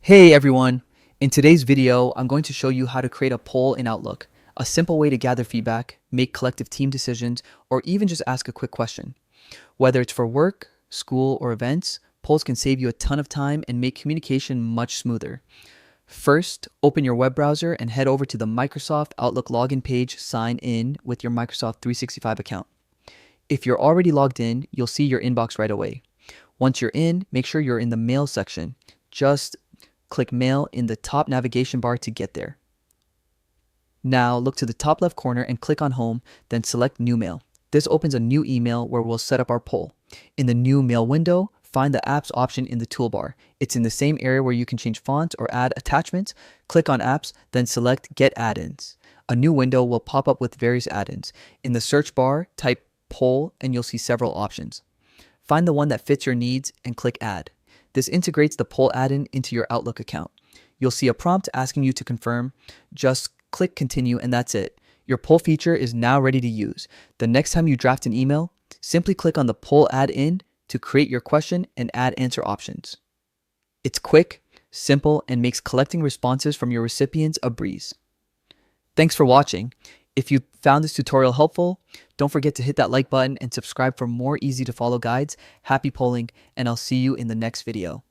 Hey everyone! In today's video, I'm going to show you how to create a poll in Outlook, a simple way to gather feedback, make collective team decisions, or even just ask a quick question. Whether it's for work, school, or events, polls can save you a ton of time and make communication much smoother. First, open your web browser and head over to the Microsoft Outlook login page, sign in with your Microsoft 365 account. If you're already logged in, you'll see your inbox right away. Once you're in, make sure you're in the Mail section. Just click Mail in the top navigation bar to get there. Now look to the top left corner and click on Home, then select New Mail. This opens a new email where we'll set up our poll. In the New Mail window, find the Apps option in the toolbar. It's in the same area where you can change fonts or add attachments. Click on Apps, then select Get Add-ins. A new window will pop up with various add-ins. In the search bar, type Poll and you'll see several options. Find the one that fits your needs and click Add. This integrates the poll add-in into your Outlook account. You'll see a prompt asking you to confirm. Just click Continue and that's it. Your poll feature is now ready to use. The next time you draft an email, simply click on the poll add-in to create your question and add answer options. It's quick, simple, and makes collecting responses from your recipients a breeze. Thanks for watching. If you found this tutorial helpful, don't forget to hit that like button and subscribe for more easy to follow guides. Happy polling, and I'll see you in the next video.